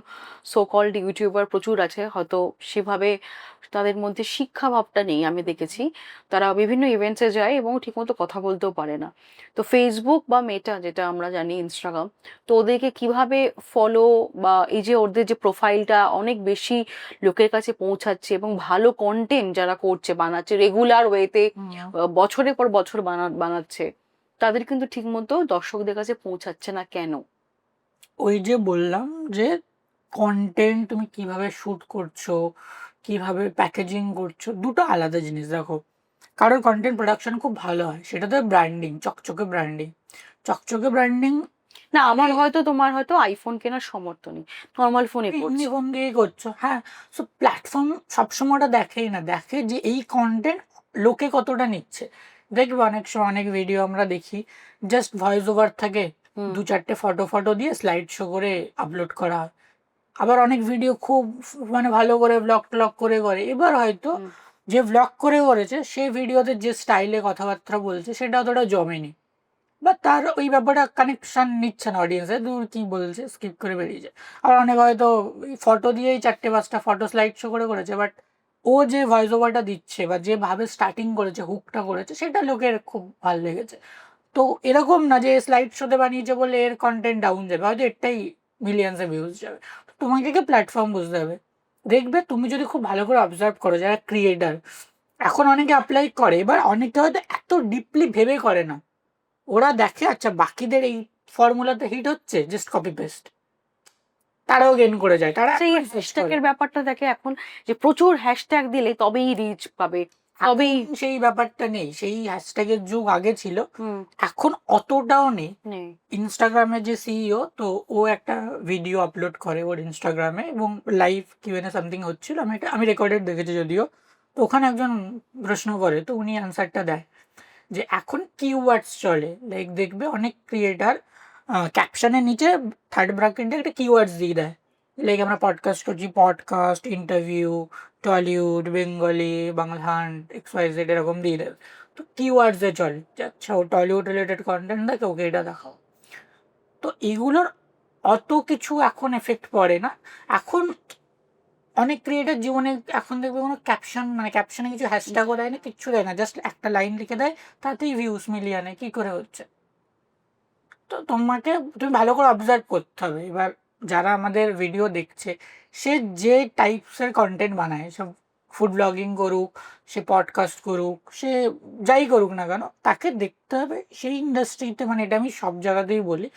সো কল্ড ইউটিউবার প্রচুর আছে, হয়তো সেভাবে তাদের মধ্যে শিক্ষা ভাবটা নেই, আমি দেখেছি তারা বিভিন্ন ইভেন্টসে যায় এবং ঠিকমতো কথা বলতেও পারে না। তো ফেসবুক বা মেটা, যেটা আমরা জানি ইনস্টাগ্রাম, তো ওদেরকে কিভাবে ফলো, বা এই যে ওদের যে প্রোফাইলটা অনেক বেশি লোকের কাছে পৌঁছাচ্ছে এবং ভালো কন্টেন্ট যারা করছে, বানাচ্ছে রেগুলার ওয়েতে, বছরের পর বছর বানাচ্ছে, তাদের কিন্তু ঠিকমতো দর্শকদের কাছে পৌঁছাচ্ছে না কেন? ওই যে বললাম যে কন্টেন্ট তুমি কিভাবে শুট করছো, কিভাবে প্যাকেজিং করছো, দুটো আলাদা জিনিস। দেখো কারোর কন্টেন্ট প্রোডাকশন খুব ভালো হয়, সেটা তো ব্র্যান্ডিং, চকচকে ব্র্যান্ডিং, চকচকে ব্র্যান্ডিং। না, আমার হয়তো, তোমার হয়তো আইফোন কেনার সামর্থ্য নেই, নর্মাল ফোনে এমনি করছো। ফোন দিয়েই করছো, হ্যাঁ। সো প্ল্যাটফর্ম সবসময় ওটা দেখেই না, দেখে যে এই কন্টেন্ট লোকে কতটা নিচ্ছে। দেখবে অনেক সময় অনেক ভিডিও আমরা দেখি জাস্ট ভয়েস ওভার থাকে, হুম। 2-4টে ফটো দিয়ে স্লাইড শো করে আপলোড করা হয়। আবার অনেক ভিডিও খুব মানে ভালো করে ব্লগ করে এবার হয়তো হুম। যে ব্লগ করেছে সেই ভিডিওতে যে স্টাইলে কথাবার্তা বলছে সেটা অতটা জমেনি, বা তার ওই ব্যাপারটা কানেকশন নিচ্ছে না অডিয়েন্সে, দূর কি বলছে স্কিপ করে বেরিয়ে যায়। আর অনেক হয়তো ফটো দিয়েই 4টে 5টা ফটো স্লাইড শো করেছে, বাট ও যে ভয়েস ওভারটা দিচ্ছে বা যেভাবে স্টার্টিং করেছে, হুকটা করেছে, সেটা লোকের খুব ভালো লেগেছে। তো এরকম না যে স্লাইড শোতে বানিয়েছে বলে এর কন্টেন্ট ডাউন যাবে, হয়তো এটাই মিলিয়ন্সে ভিউজ যাবে। তো তোমাকে কি প্ল্যাটফর্ম বুঝতে হবে। দেখবে তুমি যদি খুব ভালো করে অবজার্ভ করো যারা ক্রিয়েটার, এখন অনেকে অ্যাপ্লাই করে, এবার অনেকে হয়তো এত ডিপলি ভেবে করে না। ওরা দেখে আচ্ছা বাকিদের এই ফর্মুলাতে হিট হচ্ছে, জাস্ট কপি পেস্ট, তারাও গেন করে যায়, তারা সেই একবার search করে। হ্যাশট্যাগের ব্যাপারটা দেখে এখন, যে প্রচুর হ্যাশট্যাগ দিলে তবেই রিচ পাবে, তবেই। এখন সেই ব্যাপারটা নেই, সেই হ্যাশট্যাগের যুগ আগে ছিল, হুম, এখন অতটাও নেই। নেই। ইনস্টাগ্রামের যে সিইও, তো ও একটা ভিডিও আপলোড করে ওর ইনস্টাগ্রামে, এবং লাইভ কিউএনএ সামথিং হচ্ছিল, আমি রেকর্ডেড দেখেছি যদিও। তো ওখানে একজন প্রশ্ন করে, তো উনি অ্যান্সারটা দেয় যে এখন কিওয়ার্ডস চলে, লাইক দেখবে অনেক ক্রিয়েটার ক্যাপশনের নিচে থার্ড ব্র্যাকেটে একটা কিওয়ার্ডস দিয়ে দেয়, লাইক আমরা পডকাস্ট করছি, podcast, interview, Tollywood, Bengali, Bangla hunt, XYZ এরকম দিয়ে দেবে। তো কিওয়ার্ডসে চলে যে আচ্ছা ও টলিউড রিলেটেড কন্টেন্ট দেখে, ওকে এটা দেখাও। তো এগুলোর অত কিছু এখন এফেক্ট পড়ে না। এখন অনেক ক্রিয়েটার জীবনে এখন দেখবে কোনো ক্যাপশন, মানে ক্যাপশনে কিছু হ্যাশট্যাগও দেয় না, কিচ্ছু দেয় না, জাস্ট একটা লাইন লিখে দেয়, তাতেই ভিউজ মিলিয়নে কি করে হচ্ছে। তো তুমি ভালো করে অবজার্ভ করতে হবে। এবার যারা আমাদের ভিডিও দেখছে, সে যে টাইপসের কন্টেন্ট বানায়, সব ফুড ব্লগিং করুক, সে পডকাস্ট করুক, সে যাই করুক না কেন, তাকে দেখতে হবে সেই ইন্ডাস্ট্রিতে, মানে এটা আমি সব জায়গাতেই বলি,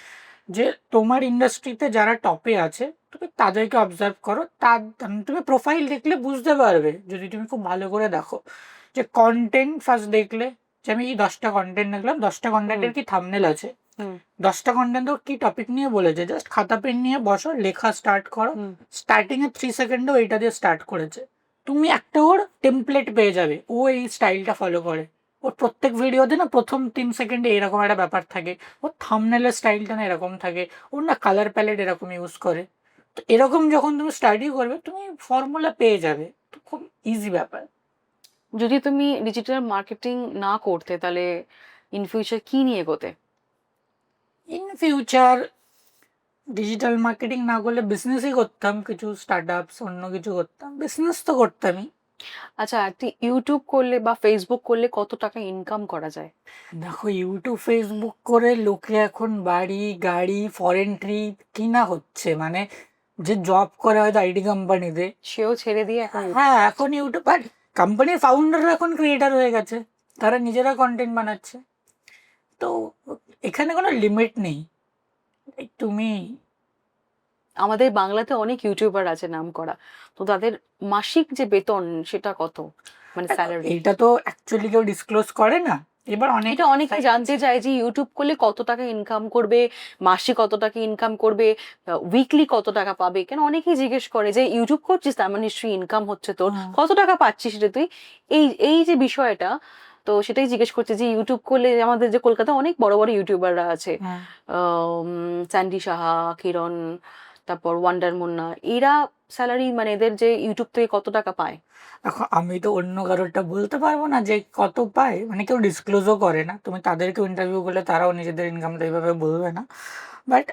যে তোমার ইন্ডাস্ট্রিতে যারা টপে আছে তুমি তাদেরকে অবজার্ভ করো, তুমি প্রোফাইল দেখলে বুঝতে পারবে, যদি তুমি খুব ভালো করে দেখো, যে কন্টেন্ট ফার্স্ট দেখলে, যে আমি এই 10টা কন্টেন্ট দেখলাম, 10টা কন্টেন্টের কি থাম্বনেল আছে, হুম, 10টা কন্টেন্ট তো কি টপিক নিয়ে বলেছে, জাস্ট খাতা পেন নিয়ে বসো, লেখা স্টার্ট করো, হুম। স্টার্টিং এ 3 সেকেন্ডেও এইটা দিয়ে স্টার্ট করেছে, তুমি একটা ওর টেমপ্লেট পেয়ে যাবে, ও এই স্টাইলটা ফলো করে। ওর প্রত্যেক ভিডিওতে না প্রথম 3 সেকেন্ডে এরকম একটা ব্যাপার থাকে, ওর থাম্বনেলের স্টাইলটা না এরকম থাকে, ওর না কালার প্যালেট এরকম ইউজ করে। তো এরকম যখন তুমি স্টাডি করবে, তুমি ফর্মুলা পেয়ে যাবে, তো খুব ইজি ব্যাপার। যদি তুমি ডিজিটাল মার্কেটিং না করতে, তাহলে ইন ফিউচার কি নিয়ে এগোতে? ইন ফিউচার ডিজিটাল মার্কেটিং না করলে বিজনেসই করতাম, কিছু স্টার্ট আপস, অন্য কিছু করতাম, বিজনেস তো করতামই। আচ্ছা, একটি ইউটিউব করলে বা ফেসবুক করলে কত টাকা ইনকাম করা যায়? দেখো ইউটিউব ফেসবুক করে লোকে এখন বাড়ি গাড়ি ফরেন ট্রিপ কিনা হচ্ছে, মানে যে জব করে হয়তো আইটি কোম্পানিতে, সেও ছেড়ে দিয়ে এখন হ্যাঁ এখন ইউটিউব, আর কোম্পানির ফাউন্ডাররা এখন ক্রিয়েটার হয়ে গেছে, তারা নিজেরা কন্টেন্ট বানাচ্ছে। তো এখানে কোনো লিমিট নেই, এই তুমি আমাদের বাংলাতে অনেক ইউটিউবার আছে নাম করা, তো তাদের মাসিক যে বেতন সেটা কত, মানে স্যালারি? এইটা তো অ্যাকচুয়ালি কেউ ডিসক্লোজ করে না। এবার এটা অনেকে জানতে চায় যে ইউটিউব করলে কত টাকা ইনকাম করবে, মাসে কত টাকা ইনকাম করবে, উইকলি কত টাকা পাবে। কেন অনেকেই জিজ্ঞেস করে যে ইউটিউব করছিস তার মানে নিশ্চয়ই ইনকাম হচ্ছে তোর, হ্যাঁ। কত টাকা পাচ্ছিস রে তুই। এই এই যে বিষয়টা, তো সেটাই জিজ্ঞেস করছে যে ইউটিউব করলে, আমাদের যে কলকাতায় অনেক বড় বড় ইউটিউবাররা আছে, হ্যাঁ। স্যান্ডি সাহা, কিরণ, তারপর ওয়ান্ডার মুন্না, এরা স্যালারি, মানে এদের যে ইউটিউব থেকে কত টাকা পায়? এখন আমি তো অন্য কারোরটা বলতে পারবো না যে কত পায়, মানে কেউ ডিসক্লোজও করে না, তুমি তাদেরকেও ইন্টারভিউ করলে তারাও নিজেদের ইনকামটা এইভাবে বলবে না। বাট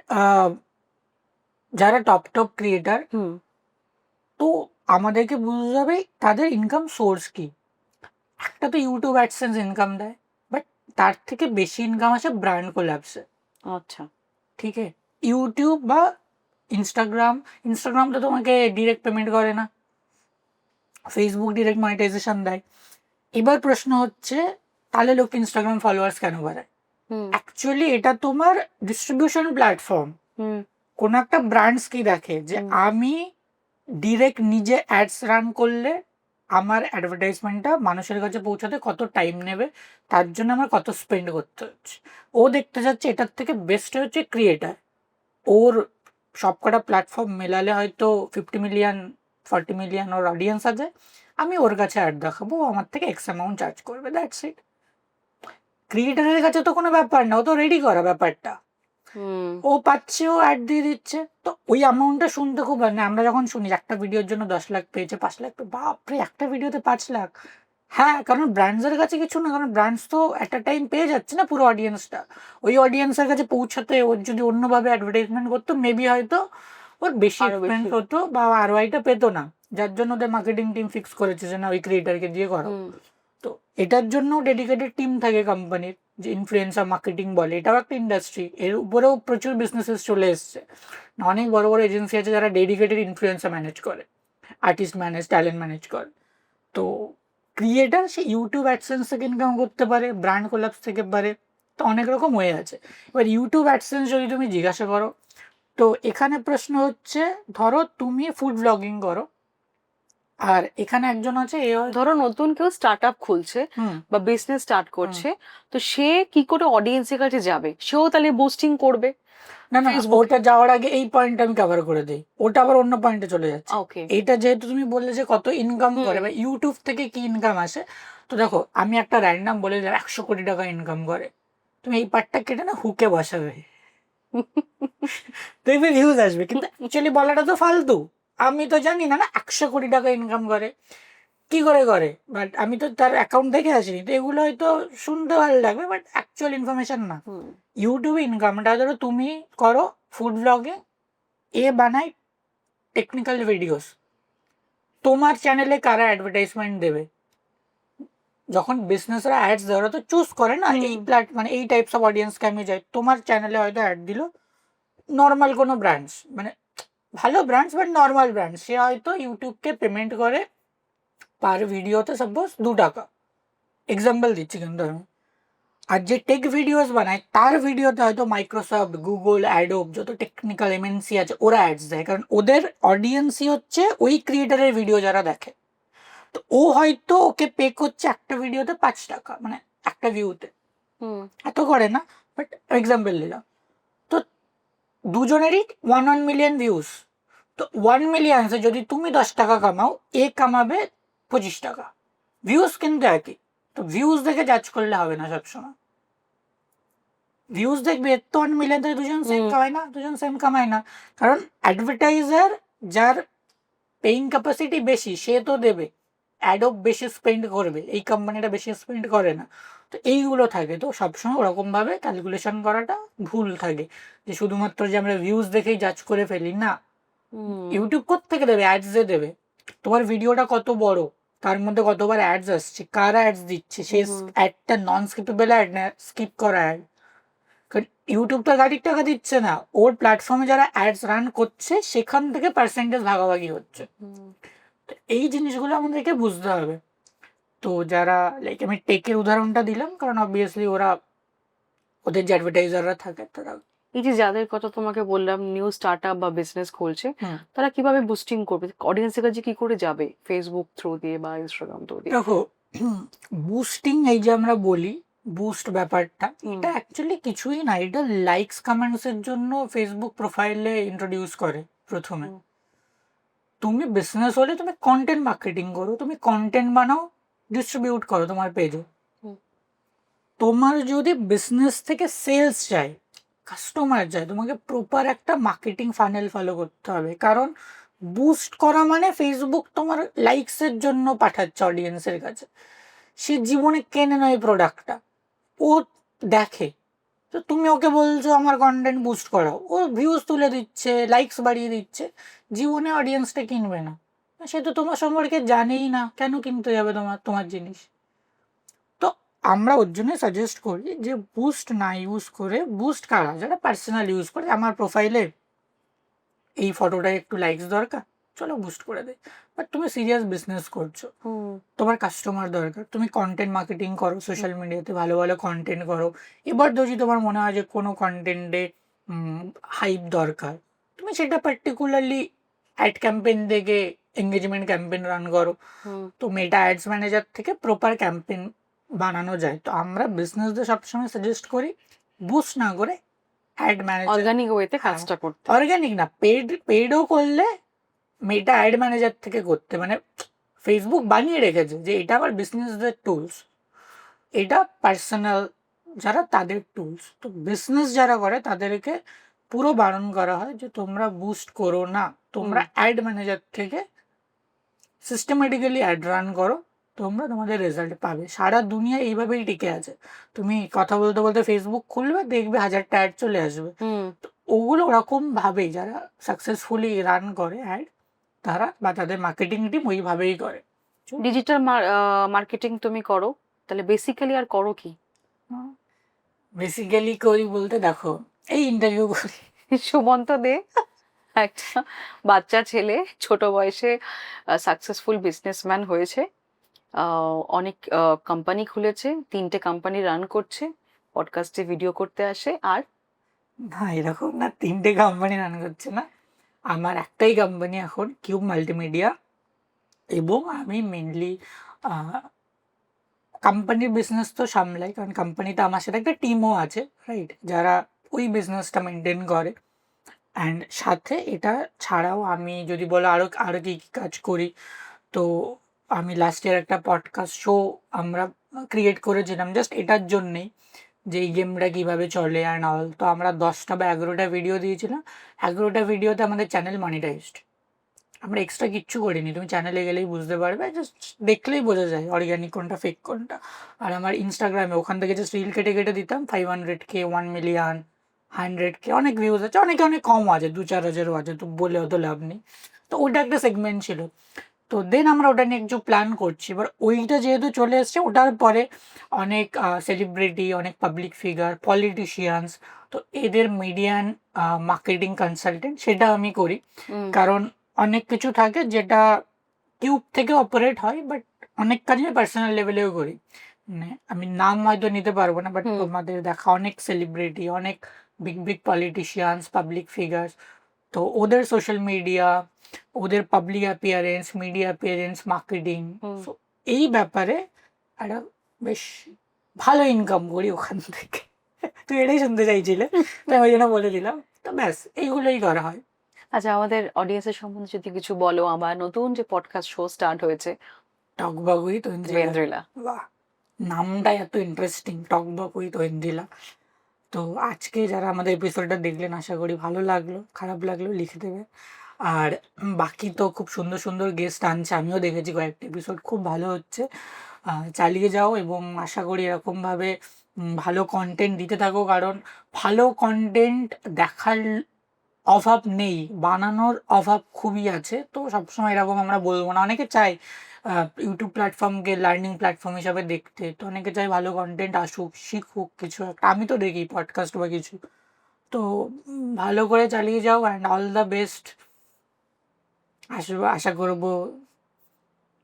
যারা টপ টপ ক্রিয়েটার, হুম, তো আমাদেরকে বুঝতে হবে তাদের ইনকাম সোর্স কি। একটা তো ইউটিউব অ্যাডসেন্স ইনকাম দেয়, বাট তার থেকে বেশি ইনকাম আসে ব্র্যান্ড কোল্যাবসে। আচ্ছা। ঠিক আছে, ইউটিউব বা ইনস্টাগ্রাম, ইনস্টাগ্রাম তো তোমাকে ডিরেক্ট পেমেন্ট করে না, ফেসবুক ডিরেক্ট মনিটাইজেশন দেয়। এবার প্রশ্ন হচ্ছে তাহলে লোক ইনস্টাগ্রাম ফলোয়ার্স কেন বাড়ায়। হুম, অ্যাকচুয়ালি এটা তোমার ডিস্ট্রিবিউশন প্ল্যাটফর্ম। হুম, কোনো একটা ব্র্যান্ডস কি দেখে যে হুম। আমি ডিরেক্ট নিজে অ্যাডস রান করলে আমার অ্যাডভার্টাইজমেন্টটা মানুষের কাছে পৌঁছাতে কত টাইম নেবে, তার জন্য আমার কত স্পেন্ড করতে হচ্ছে। ও দেখতে যাচ্ছে এটার থেকে বেস্ট হচ্ছে ক্রিয়েটার, ওর সবকটা প্ল্যাটফর্ম মেলালে হয়তো 50 মিলিয়ন 40 মিলিয়ন ওর অডিয়েন্স আছে, আমি ওর কাছে অ্যাড দেখাবো, ও আমার থেকে এক্স অ্যামাউন্ট চার্জ করবে, দ্যাটস ইট। ক্রিয়েটারের কাছে তো কোনো ব্যাপার না, ও তো রেডি করা ব্যাপারটা, হুম। ও পাচ্ছে, ও অ্যাড দিয়ে দিচ্ছে। তো ওই অ্যামাউন্টটা শুনতে খুব, মানে আমরা যখন শুনি একটা ভিডিওর জন্য 10 লাখ পেয়েছে, 5 লাখ বাপরে, একটা ভিডিওতে 5 লাখ। হ্যাঁ, কারণ ব্র্যান্ডসের কাছে কিছু না, কারণ ব্র্যান্ডস তো একটা টাইম পেয়ে যাচ্ছে না পুরো অডিয়েন্সটা, ওই অডিয়েন্সের কাছে পৌঁছাতে ওর যদি অন্যভাবে অ্যাডভার্টাইজমেন্ট করতো, মেবি হয়তো ওর বেশি আরো বেশি। এক্সপেন্স হতো বা আরওআইটা পেতো না, যার জন্য ওদের মার্কেটিং টিম ফিক্স করেছে যে না ওই ক্রিয়েটারকে দিয়ে করো। হুম, তো এটার জন্য ডেডিকেটেড টিম থাকে কোম্পানির, যে ইনফ্লুয়েন্সার মার্কেটিং বলে, এটাও একটা ইন্ডাস্ট্রি, এর উপরেও প্রচুর বিজনেসেস চলে এসছে। অনেক বড় বড় এজেন্সি আছে যারা ডেডিকেটেড ইনফ্লুয়েন্সার ম্যানেজ করে, আর্টিস্ট ম্যানেজ, ট্যালেন্ট ম্যানেজ করে। তো ক্রিয়েটার সে ইউটিউব অ্যাডসেন্স থেকে ইনকাম করতে পারে, ব্র্যান্ড কোলাপস থেকে পারে, তো অনেক রকম হয়ে আছে। এবার ইউটিউব অ্যাডসেন্স যদি তুমি জিজ্ঞাসা করো, তো এখানে প্রশ্ন হচ্ছে, ধরো তুমি ফুড ব্লগিং করো, আর এখানে একজন আছে ধরো নতুন কেউ স্টার্ট আপ খুলছে বা বিজনেস স্টার্ট করছে, তো সে কি করে অডিয়েন্সের কাছে যাবে? সেও তাহলে বুস্টিং করবে। না না, ওটা যাওয়ার আগে এই পয়েন্ট আমি কভার করে দিই, ওটা আবার অন্য পয়েন্টে চলে যাচ্ছে। ওকে, এইটা যেহেতু তুমি বললে যে কত ইনকাম করে বা ইউটিউব থেকে কি ইনকাম আসে, তো দেখো আমি একটা র্যান্ডাম বলে দিলাম 100 কোটি টাকা ইনকাম করে, তুমি এই পার্টটা কেটে না হুকে বসাবে, দেখবে ভিউজ আসবে, কিন্তু অ্যাকচুয়ালি বলাটা তো ফালতু। আমি তো জানি না 100 কোটি টাকা ইনকাম করে কি করে করে, বাট আমি তো তার অ্যাকাউন্ট দেখে আসিনি, তো এগুলো হয়তো শুনতে ভালো লাগবে বাট অ্যাকচুয়াল ইনফরমেশন না। ইউটিউবে ইনকামটা ধরো তুমি করো ফুড ব্লগে, এ বানায় টেকনিক্যাল ভিডিওস, তোমার চ্যানেলে কারা অ্যাডভার্টাইজমেন্ট দেবে? যখন বিজনেসরা অ্যাডস দেয় ওরা তো চুজ করে না এই মানে এই টাইপস অফ অডিয়েন্সকে আমি যাই, তোমার চ্যানেলে হয়তো অ্যাড দিল নর্মাল কোনো ব্র্যান্ডস, মানে ভালো ব্র্যান্ডস বাট নর্মাল ব্র্যান্ড, সে হয়তো ইউটিউবকে পেমেন্ট করে পার ভিডিওতে সাপোজ 2 টাকা, এক্সাম্পল দিচ্ছি কিন্তু আমি। আর যে টেক ভিডিওস বানায় তার ভিডিওতে হয়তো মাইক্রোসফট, গুগল, অ্যাডোব, যত টেকনিক্যাল এমএনসি আছে ওরা অ্যাডস দেয়, কারণ ওদের অডিয়েন্সই হচ্ছে ওই ক্রিয়েটারের ভিডিও যারা দেখে। তো ও হয়তো ওকে পে করছে একটা ভিডিওতে 5 টাকা, মানে একটা ভিউতে, এত করে না বাট এক্সাম্পল দিলাম। তো দুজনেরই 1 মিলিয়ন ভিউজ, তো 1 মিলিয়নসে যদি তুমি 10 টাকা কামাও, এ কামাবে 25 টাকা, ভিউজ কিন্তু একই। তো ভিউজ দেখে জাজ করলে হবে না সবসময়, ভিউজ দেখবে তো 1 মিলিয়ন থেকে দুজন সেম কামায় না, দুজন সেম কামায় না, কারণ অ্যাডভার্টাইজার যার পেইং ক্যাপাসিটি বেশি সে তো দেবে, অ্যাডোব বেশি স্পেন্ড করবে, এই কোম্পানিটা বেশি স্পেন্ড করে না। তো এইগুলো থাকে, তো সবসময় ওরকমভাবে ক্যালকুলেশন করাটা ভুল থাকে, যে শুধুমাত্র যে আমরা ভিউজ দেখেই জাজ করে ফেলি না। ইউটিউব কোত্থেকে দেবে? অ্যাডস দিয়ে দেবে, তোমার ভিডিওটা কত বড়, তার মধ্যে কতবার অ্যাডস আসছে, কারা অ্যাডস দিচ্ছে, সেই অ্যাডটা নন স্কিপেবল অ্যাড না স্কিপ করা অ্যাড, কারণ ইউটিউব তো গাড়ির টাকা দিচ্ছে না, ওর প্ল্যাটফর্মে যারা অ্যাডস রান করছে সেখান থেকে পার্সেন্টেজ ভাগাভাগি হচ্ছে। তো এই জিনিসগুলো আমাদেরকে বুঝতে হবে। তো যারা লাইক আমি টেকের উদাহরণটা দিলাম কারণ অবভিয়াসলি ওরা, ওদের যে অ্যাডভার্টাইজাররা থাকে তারা, এই যে যাদের কথা তোমাকে বললাম নিউ স্টার্ট আপ বা বিজনেস খুলছে, তারা কিভাবে বুস্টিং করবে? অডিয়েন্সের কাছে কি করে যাবে? ফেসবুক থ্রু দিয়ে বা ইনস্টাগ্রাম থ্রু দিয়ে? দেখো বুস্টিং এই যে আমরা বলি বুস্ট ব্যাপারটা, এটা অ্যাকচুয়ালি কিছুই না, এটা লাইকস কমেন্টস এর জন্য ফেসবুক প্রোফাইলে ইন্ট্রোডিউস করে প্রথমে। তুমি বিজনেস হলে তুমি কন্টেন্ট মার্কেটিং করো, তুমি কন্টেন্ট বানাও, ডিস্ট্রিবিউট করো তোমার পেজে। তোমার যদি বিজনেস থেকে সেলস চাই, কাস্টমার চাই, তোমাকে প্রপার একটা মার্কেটিং ফানেল ফলো করতে হবে, কারণ বুস্ট করা মানে ফেসবুক তোমার লাইকসের জন্য পাঠাচ্ছে অডিয়েন্সের কাছে, সে জীবনে কেনে নয় প্রোডাক্টটা, ও দেখে। তো তুমি ওকে বলছো আমার কন্টেন্ট বুস্ট করাও, ও ভিউজ তুলে দিচ্ছে, লাইকস বাড়িয়ে দিচ্ছে, জীবনে অডিয়েন্সটা কিনবে না, সে তো তোমার সম্পর্কে জানেই না, কেন কিনতে যাবে তোমার জিনিস? তো আমরা ওর জন্য সাজেস্ট করি যে বুস্ট না ইউজ করে, বুস্ট কারা যারা পার্সোনাল ইউজ করে, আমার প্রোফাইলে এই ফটোটায় একটু লাইকস দরকার, চলো বুস্ট করে দেয়। বাট তুমি সিরিয়াস বিজনেস করছো, তোমার কাস্টমার দরকার, তুমি কন্টেন্ট মার্কেটিং করো, সোশ্যাল মিডিয়াতে ভালো ভালো কন্টেন্ট করো। এবার যদি তোমার মনে হয় যে কোনো কন্টেন্টে হাইপ দরকার, তুমি সেটা পার্টিকুলারলি অ্যাড ক্যাম্পেইন থেকে এঙ্গেজমেন্ট ক্যাম্পেইন রান করো। তো মেটা অ্যাডস ম্যানেজার থেকে প্রপার ক্যাম্পেইন বানানো যায়। তো আমরা বিজনেসদের সবসময় সাজেস্ট করি বুস্ট না করে অ্যাড ম্যানেজার, অর্গানিক ওয়েতে কাজটা করতে। অর্গানিক না, পেডও করলে মেটা অ্যাড ম্যানেজার থেকে করতে, মানে ফেসবুক বানিয়ে রেখেছে যে এটা আমার বিজনেসদের টুলস, এটা পার্সোনাল যারা তাদের টুলস। তো বিজনেস যারা করে তাদেরকে পুরো বারণ করা হয় যে তোমরা বুস্ট করো না, তোমরা অ্যাড ম্যানেজার থেকে সিস্টেমেটিক্যালি অ্যাড রান করো, তোমরা তোমাদের রেজাল্ট পাবে। সারা দুনিয়া এইভাবেই টিকে আছে, তুমি কথা বলতে বলতে ফেসবুক খুলবে, দেখবে 1000টা অ্যাড চলে আসবে। তো ওগুলো ওরকম ভাবেই যারা সাকসেসফুলি রান করে অ্যাড, তারা বা তাদের মার্কেটিং টিম ওইভাবেই করে। ডিজিটাল মার্কেটিং তুমি করো, তাহলে বেসিক্যালি আর করো কি? বেসিক্যালি করি বলতে দেখো, এই ইন্টারভিউ করি। সুমন্ত দে একটা বাচ্চা ছেলে, ছোট বয়সে সাকসেসফুল বিজনেসম্যান হয়েছে, অনেক কোম্পানি খুলেছে, 3টে কোম্পানি রান করছে, পডকাস্টে ভিডিও করতে আসে। আর না এরকম না, 3টে কোম্পানি রান করছে না, আমার একটাই কোম্পানি এখন, কিউব মাল্টিমিডিয়া। এবং আমি মেনলি কোম্পানির বিজনেস তো সামলাই, কারণ কোম্পানিতে আমার সাথে একটা টিমও আছে, রাইট, যারা ওই বিজনেসটা মেনটেন করে। অ্যান্ড সাথে এটা ছাড়াও আমি যদি বলো আরও আরও কী কী কাজ করি, তো আমি লাস্ট ইয়ার একটা পডকাস্ট শো আমরা ক্রিয়েট করেছিলাম জাস্ট এটার জন্যেই, যে এই গেমটা কীভাবে চলে অ্যান্ড অল। তো আমরা 10টা বা 11টা ভিডিও দিয়েছিলাম, 11টা ভিডিওতে আমাদের চ্যানেল মনিটাইজড। আমরা এক্সট্রা কিচ্ছু করিনি, তুমি চ্যানেলে গেলেই বুঝতে পারবে, জাস্ট দেখলেই বোঝা যায় অর্গ্যানিক কোনটা ফেক কোনটা। আর আমার ইনস্টাগ্রামে ওখান থেকে জাস্ট রিল কেটে কেটে দিতাম, 500K, 1 মিলিয়ন, 100K, অনেক ভিউজ আছে, অনেকে অনেক কম আছে, 2-4 হাজারও আছে, তো বলে অত লাভ নেই। তো ওটা একটা সেগমেন্ট ছিল। তো দেন আমরা ওটা নিয়ে একটু প্ল্যান করছি, এবার ওইটা যেহেতু চলে এসছে, ওটার পরে অনেক সেলিব্রিটি, অনেক পাবলিক ফিগার, পলিটিশিয়ানস, তো এদের মিডিয়ান মার্কেটিং কনসালটেন্ট সেটা আমি করি। কারণ অনেক কিছু থাকে যেটা কিউব থেকে অপারেট হয়, বাট অনেক কাজ আমি পার্সোনাল লেভেলেও করি। মানে আমি নাম হয়তো নিতে পারবো না, বাট তোমাদের দেখা অনেক সেলিব্রিটি, অনেক big big politicians, public figures, তো ওদের সোশ্যাল মিডিয়া, ওদের public appearance, media appearance, marketing, so এই ব্যাপারে একটা বেশ ভালো ইনকাম করি ওখান থেকে। তুই এটাই শুনতে চাইছিলে, তাই ওই জন্য বলে দিলাম। তো ব্যাস এইগুলোই করা হয়। আচ্ছা, আমাদের অডিয়েন্সের সম্বন্ধে যদি কিছু বলো, আমার নতুন যে পডকাস্ট শো স্টার্ট হয়েছে, টকবক উইথ ঐন্দ্রিলা। ওয়েন্দ্রিলা। বাহ, নামটা এত ইন্টারেস্টিং, টকবক উইথ ঐন্দ্রিলা। তো আজকে যারা আমাদের এপিসোডটা দেখলেন, আশা করি ভালো লাগলো, খারাপ লাগলেও লিখে দেবে। আর বাকি তো খুব সুন্দর সুন্দর গেস্ট আনছে, আমিও দেখেছি কয়েকটা এপিসোড, খুব ভালো হচ্ছে। চালিয়ে যাও এবং আশা করি এরকমভাবে ভালো কন্টেন্ট দিতে থাকো, কারণ ভালো কন্টেন্ট দেখার অভাব নেই, বানানোর অভাব খুবই আছে। তো সবসময় এরকম আমরা বলবো না, অনেকে চায় ইউটিউব প্ল্যাটফর্মকে লার্নিং প্ল্যাটফর্ম হিসাবে দেখতে, তো অনেকে চায় ভালো কন্টেন্ট আসুক, শিখুক কিছু একটা, আমি তো দেখি পডকাস্ট বা কিছু। তো ভালো করে চালিয়ে যাও অ্যান্ড অল দ্য বেস্ট। আশা করবো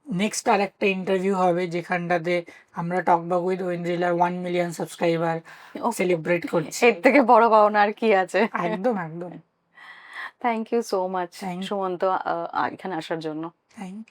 নেক্সট আর একটা ইন্টারভিউ হবে, যেখানটাতে আমরা টকবাক উইথ ঐন্দ্রিলার 1 মিলিয়ন সাবস্ক্রাইবার সেলিব্রেট করছি। এর থেকে বড় পাওনা আর কি আছে? একদম একদম। Thank you so much thank Sumanta, এখানে আসার জন্য। থ্যাংক